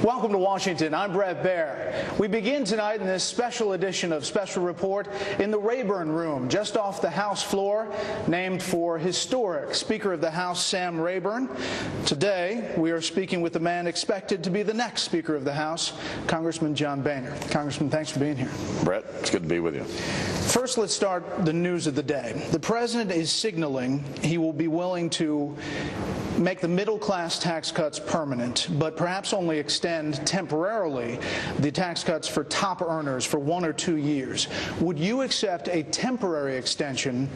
Welcome to Washington. I'm Brett Baer. We begin tonight in this special edition of Special Report in the Rayburn Room, just off the House floor, named for historic Speaker of the House Sam Rayburn. Today, we are speaking with the man expected to be the next Speaker of the House, Congressman John Boehner. Congressman, thanks for being here. Brett, it's good to be with you. First, let's start the news of the day. The president is signaling he will be willing to make the middle-class tax cuts permanent, but perhaps only extend temporarily the tax cuts for top earners for 1 or 2 years. Would you accept a temporary extension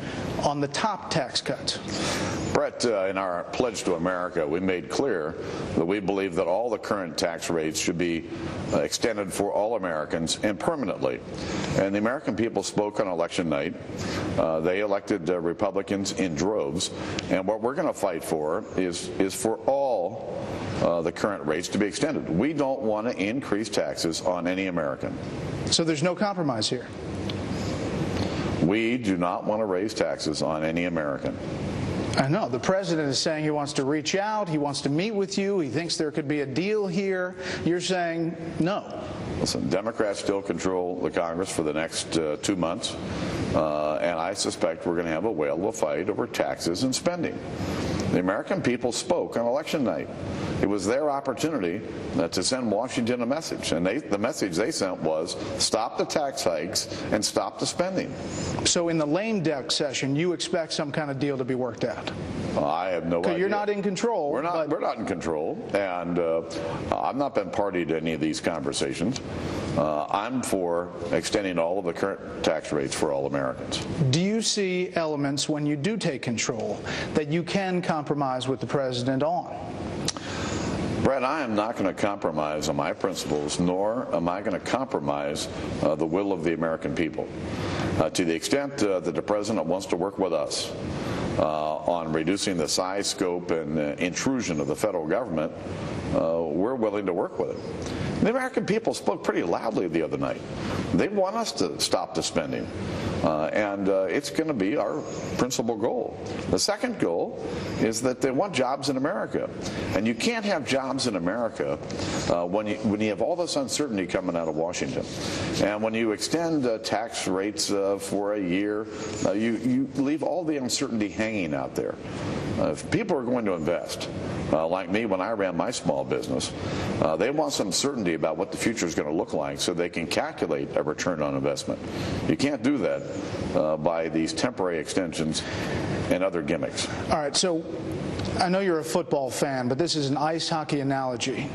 on the top tax cuts? Brett, in our Pledge to America, we made clear that we believe that all the current tax rates should be extended for all Americans and permanently. And the American people spoke on election night. They elected Republicans in droves. And what we're going to fight for is for all the current rates to be extended. We don't want to increase taxes on any American. So there's no compromise here? We do not want to raise taxes on any American. I know. The president is saying he wants to reach out, he wants to meet with you, he thinks there could be a deal here. You're saying no. Listen, Democrats still control the Congress for the next 2 months, and I suspect we're going to have a whale of a fight over taxes and spending. The American people spoke on election night. It was their opportunity to send Washington a message, and the message they sent was stop the tax hikes and stop the spending. So in the lame duck session, you expect some kind of deal to be worked out? I have no idea. You're not in control. We're not in control, and I've not been party to any of these conversations. I'm for extending all of the current tax rates for all Americans. Do you see elements when you do take control that you can compromise with the president on? Brett, I am not going to compromise on my principles, nor am I going to compromise the will of the American people. To the extent that the president wants to work with us on reducing the size, scope, and intrusion of the federal government, we're willing to work with it. The American people spoke pretty loudly the other night. They want us to stop the spending, and it's going to be our principal goal. The second goal is that they want jobs in America, and you can't have jobs in America when you have all this uncertainty coming out of Washington. And when you extend tax rates for a year, you leave all the uncertainty hanging out there. If people are going to invest, like me when I ran my small business, they want some certainty about what the future is going to look like so they can calculate a return on investment. You can't do that by these temporary extensions and other gimmicks. All right, so I know you're a football fan, but this is an ice hockey analogy.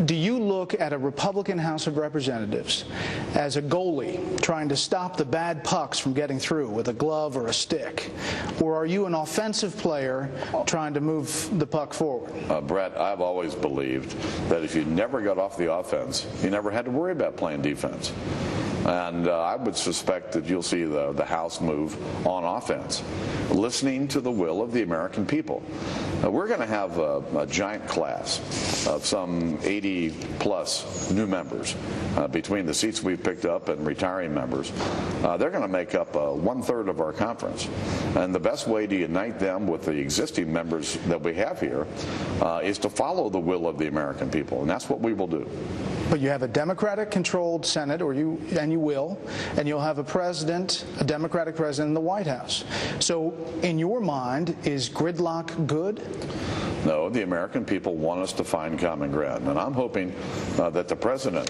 Do you look at a Republican House of Representatives as a goalie trying to stop the bad pucks from getting through with a glove or a stick? Or are you an offensive player trying to move the puck forward? Brett, I've always believed that if you never got off the offense, you never had to worry about playing defense. And I would suspect that you'll see the House move on offense, listening to the will of the American people. We're going to have a giant class of some 80-plus new members between the seats we've picked up and retiring members. They're going to make up 1/3 of our conference. And the best way to unite them with the existing members that we have here is to follow the will of the American people, and that's what we will do. But you have a Democratic-controlled Senate, and you will, and you'll have a president, a Democratic president in the White House. So, in your mind, is gridlock good? No, the American people want us to find common ground, and I'm hoping that the president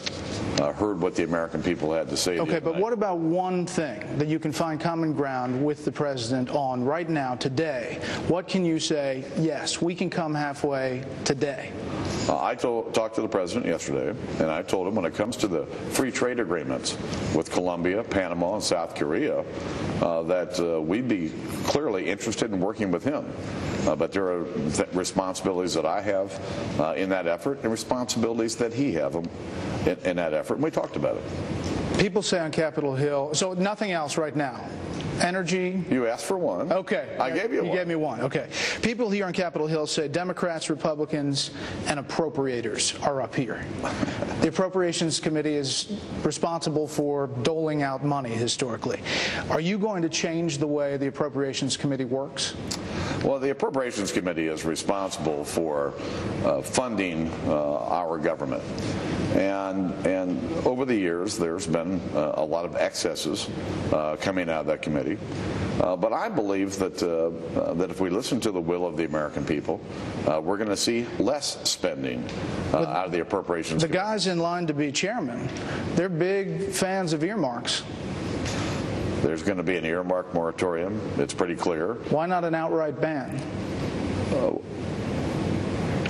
heard what the American people had to say. Okay, but what about one thing that you can find common ground with the president on right now, today? What can you say, yes, we can come halfway today? I talked to the president yesterday, and I told him when it comes to the free trade agreements with Colombia, Panama, and South Korea, that we'd be clearly interested in working with him. But there are responsibilities that I have in that effort and responsibilities that he has in that effort, and we talked about it. People say on Capitol Hill, so nothing else right now. Energy? You asked for one. Okay. I gave you one. You gave me one. Okay. People here on Capitol Hill say Democrats, Republicans, and appropriators are up here. The Appropriations Committee is responsible for doling out money historically. Are you going to change the way the Appropriations Committee works? Well, the Appropriations Committee is responsible for funding our government. And over the years, there's been a lot of excesses coming out of that committee. But I believe that if we listen to the will of the American people, we're going to see less spending out of the Appropriations Committee. The guys in line to be chairman, they're big fans of earmarks. There's going to be an earmark moratorium. It's pretty clear. Why not an outright ban?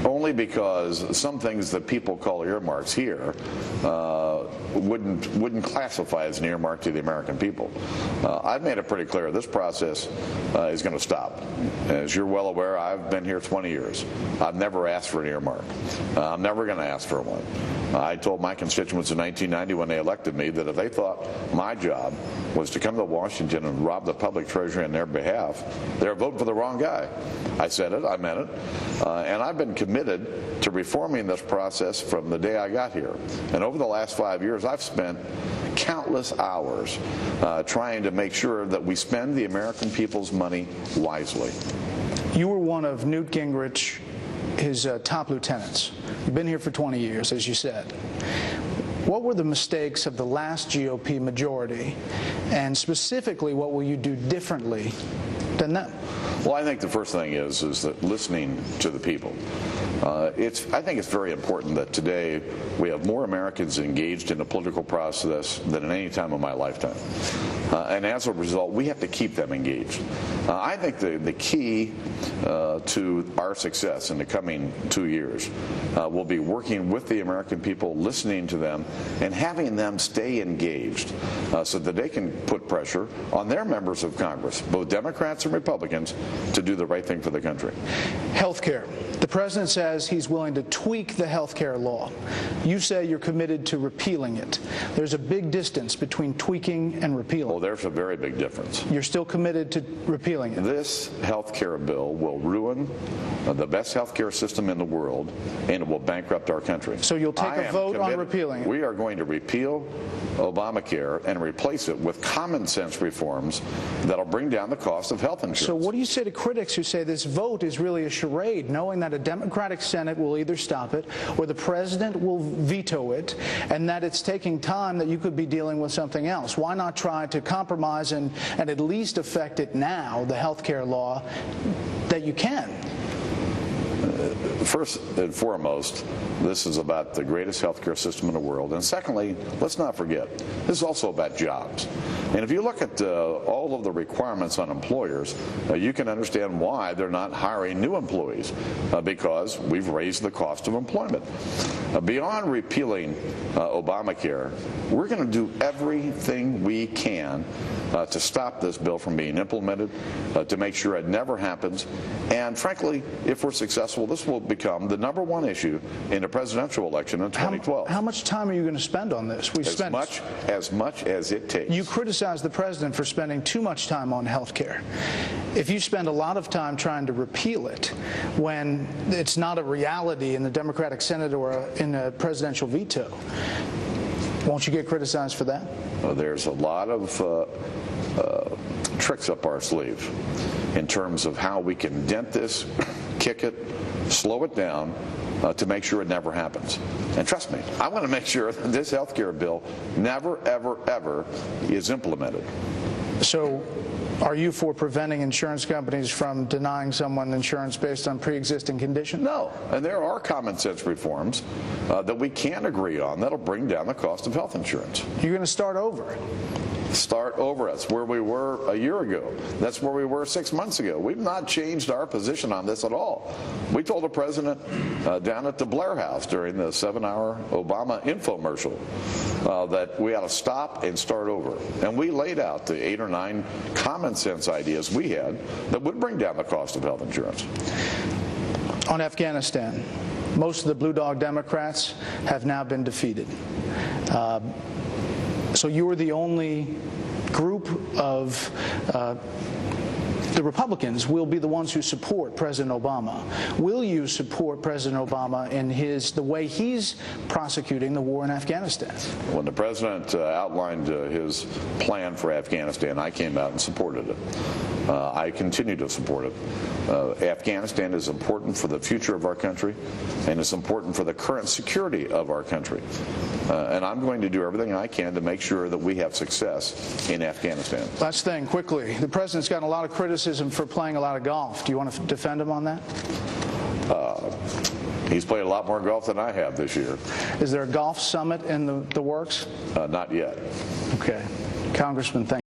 Only because some things that people call earmarks here wouldn't classify as an earmark to the American people. I've made it pretty clear this process is going to stop. As you're well aware, I've been here 20 years. I've never asked for an earmark. I'm never going to ask for one. I told my constituents in 1990 when they elected me that if they thought my job was to come to Washington and rob the public treasury on their behalf, they're voting for the wrong guy. I said it, I meant it, and I've been committed to reforming this process from the day I got here. And over the last 5 years, I've spent countless hours trying to make sure that we spend the American people's money wisely. You were one of Newt Gingrich, his top lieutenants. You've been here for 20 years, as you said. What were the mistakes of the last GOP majority, and specifically, what will you do differently than them? Well, I think the first thing is that listening to the people. I think it's very important that today we have more Americans engaged in the political process than at any time of my lifetime. And as a result, we have to keep them engaged. I think the key to our success in the coming 2 years will be working with the American people, listening to them, and having them stay engaged so that they can put pressure on their members of Congress, both Democrats and Republicans, to do the right thing for the country. Health care. The president says he's willing to tweak the health care law. You say you're committed to repealing it. There's a big distance between tweaking and repealing. Oh, there's a very big difference. You're still committed to repealing it? This health care bill will ruin the best health care system in the world, and it will bankrupt our country. So you'll take a vote on repealing it? We are going to repeal Obamacare and replace it with common sense reforms that'll bring down the cost of health insurance. So what do you say to critics who say this vote is really a charade, knowing that a Democratic Senate will either stop it or the president will veto it, and that it's taking time, that you could be dealing with something else? Why not try to compromise and at least affect it now, the health care law, that you can? First and foremost, this is about the greatest healthcare system in the world. And secondly, let's not forget, this is also about jobs. And if you look at all of the requirements on employers, you can understand why they're not hiring new employees, because we've raised the cost of employment. Beyond repealing Obamacare, we're going to do everything we can to stop this bill from being implemented, to make sure it never happens. And frankly, if we're successful, this will become the #1 issue in the presidential election in 2012. How much time are you going to spend on this? As much as it takes. You criticize the president for spending too much time on health care. If you spend a lot of time trying to repeal it when it's not a reality in the Democratic Senate or in a presidential veto, won't you get criticized for that? There's a lot of tricks up our sleeve in terms of how we can dent this, kick it, slow it down, to make sure it never happens. And trust me, I want to make sure that this health care bill never, ever, ever is implemented. So are you for preventing insurance companies from denying someone insurance based on pre-existing conditions? No. And there are common sense reforms that we can agree on that'll bring down the cost of health insurance. You're going to start over. Start over. That's where we were a year ago. That's where we were 6 months ago. We've not changed our position on this at all. We told the president down at the Blair House during the 7-hour Obama infomercial that we ought to stop and start over. And we laid out the 8 or 9 common sense ideas we had that would bring down the cost of health insurance. On Afghanistan, most of the Blue Dog Democrats have now been defeated. So you were the only group of the Republicans will be the ones who support President Obama. Will you support President Obama in the way he's prosecuting the war in Afghanistan? When the president outlined his plan for Afghanistan, I came out and supported it. I continue to support it. Afghanistan is important for the future of our country, and it's important for the current security of our country. And I'm going to do everything I can to make sure that we have success in Afghanistan. Last thing, quickly. The president's gotten a lot of criticism for playing a lot of golf. Do you want to defend him on that? He's played a lot more golf than I have this year. Is there a golf summit in the works? Not yet. Okay. Congressman, thank you.